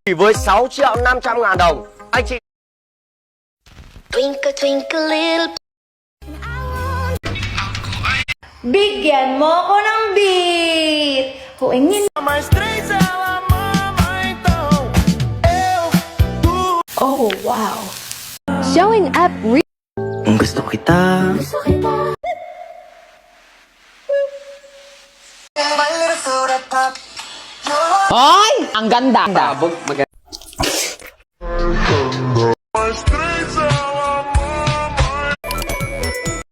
Chỉ với 6.500.000 đồng, anh chị Twinkle, twinkle, little. Bigyan mo ko ng beat. Huingin. Oh, wow. Showing up Kung gusto kita. Hoy! Ang ganda. Tabog, maganda.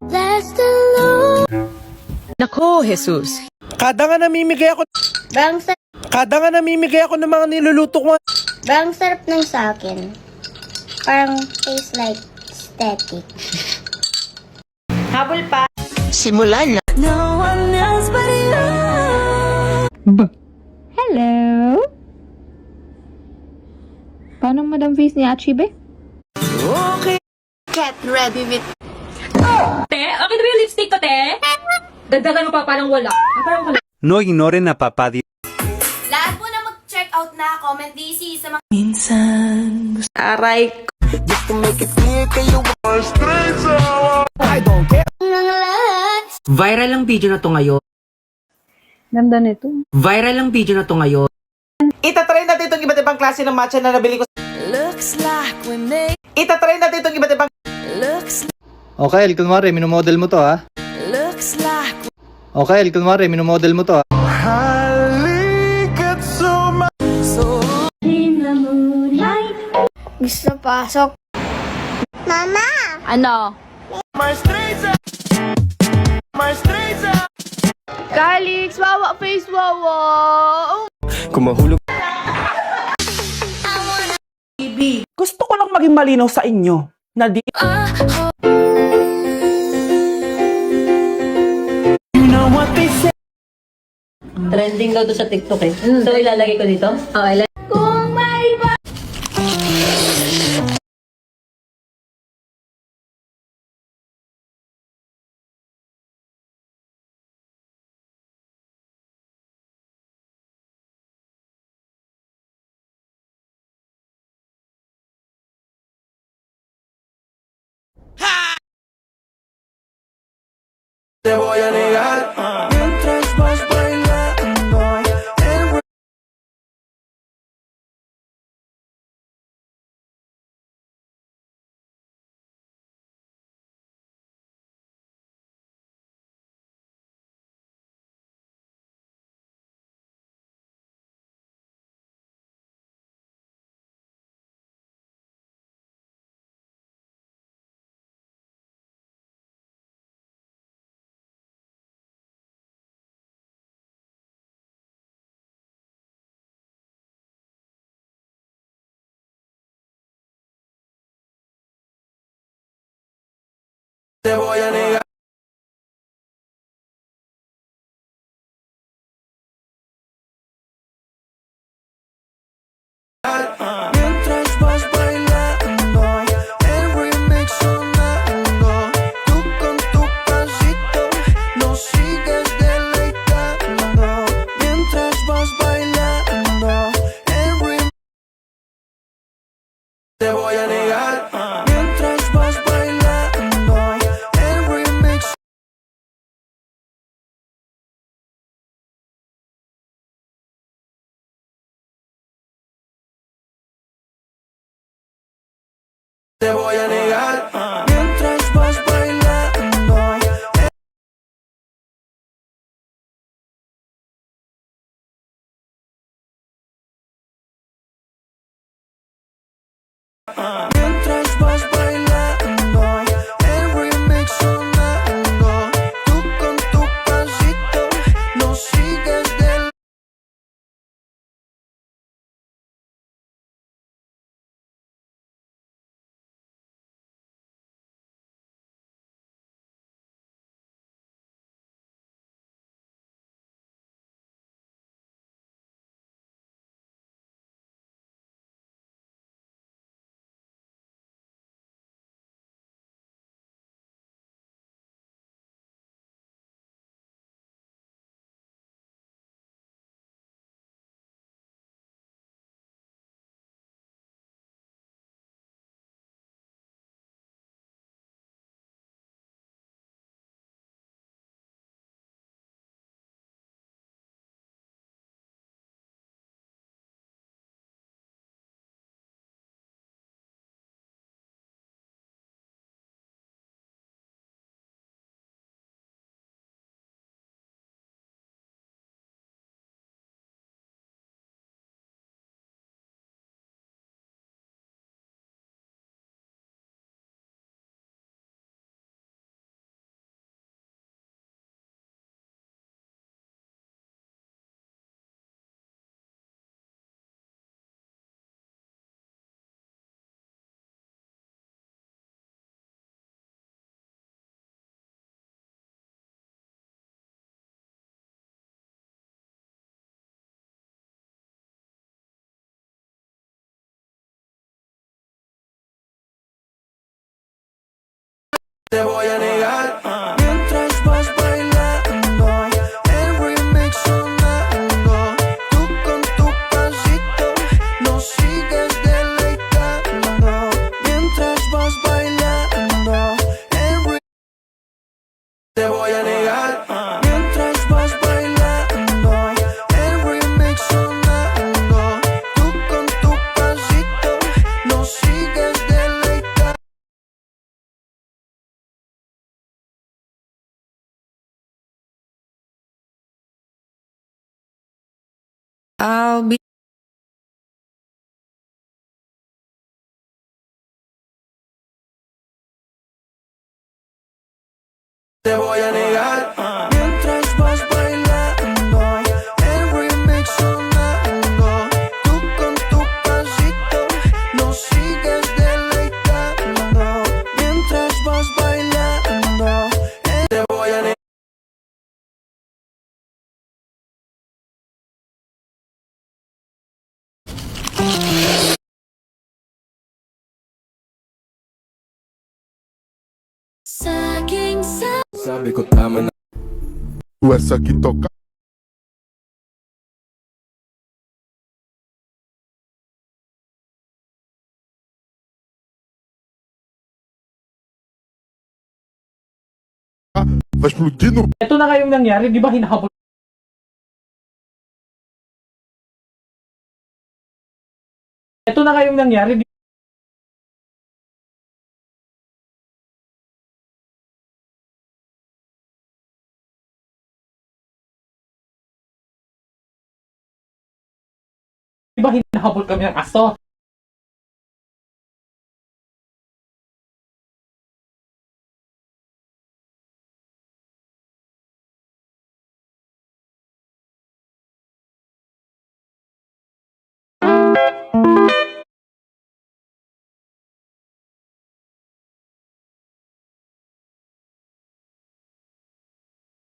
That's the Lord. Nako, Jesus. Kada nga namimigay ako ng mga niluluto ko. Bang sarap ng sa akin. Parang tastes like static. Habol pa. Simulan na. Hello? Paano Madam Face ni Achibe? Get ready with... Te, okay na ba yung lipstick ko, te? Dagdagan mo pa, parang wala. Parang wala. No ignoren a papá Dios. Lahat po na mag-check out na comment DC sa mga Aray ko. Viral ang video na to ngayon. Ganda nito. Viral ang video na to ngayon. Itatry natin itong iba't ibang klase ng matcha na nabili ko. Itatry natin itong iba't ibang... Okay, kunwari, minomodel mo to ha. Okay, kunwari, minomodel mo to ha. Gusto pasok. Mama! Ano? Calix, wawa face, wawa. Kung mahulog. Gusto ko lang maging malinaw sa inyo na di... You know what they say? Trending daw to sa TikTok eh. So, ilalagay ko dito? Oo, ilalagay. Te voy a negar mientras vas bailando. Te voy a negar. Mientras vas bailando, el remix sonando, tú con tu pasito nos sigues deleitando. Mientras vas bailando, el remix. Te voy a negar. Mientras vas bailando, el remix. Te voy a negar mientras vas bailando. Mientras vas bailando, el remix sonando, tú con tu pasito nos sigues del... Te voy a negar mientras vas bailando, el remix sonando. Tú con tu pasito nos sigues deleitando. Mientras vas bailando, el te voy a negar mientras vas bailando, el remix sonando. Tú con tu pasito nos sigues deleitando. I'll be Te voy a negar mientras vas bailando, el remix sonando. Tú con tu pasito nos sigues deleitando. Mientras vas bailando, te voy a negar. Sabi ko tama na. Wesa kitoka. Vai explodir no Ito na nga yung nangyari, di ba hinahabol? Ito na nga yung nangyari, di ba hinahabol kami ng aso?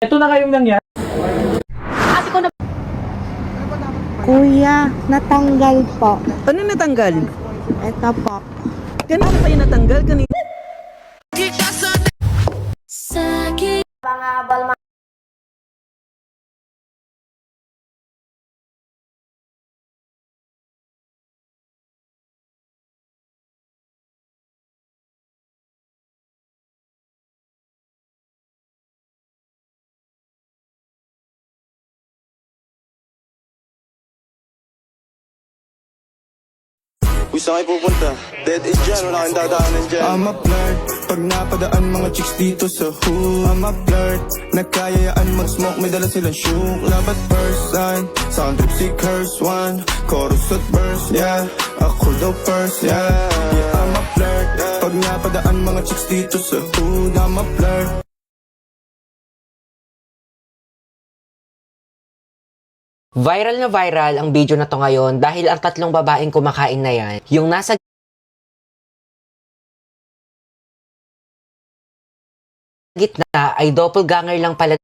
Ito na nga yung nangyari. Kuya, natanggal po. Ano natanggal? Ito po. Kanina pa yung natanggal? Kanina? Kung saan kayo pupunta? Dead is dyan, wala kang dadaanan dyan. I'm a flirt, pag napadaan mga chicks dito sa hood. I'm a flirt, nagkayayaan mag-smoke, may dala silang shook. Love at first sight, sound trip si curse one. Chorus at verse, yeah, ako daw first, yeah. Yeah, I'm a flirt, pag napadaan mga chicks dito sa hood. I'm a flirt. Viral na viral ang video na to ngayon dahil ang tatlong babaeng kumakain na yan, yung nasa gitna ay doppelganger lang pala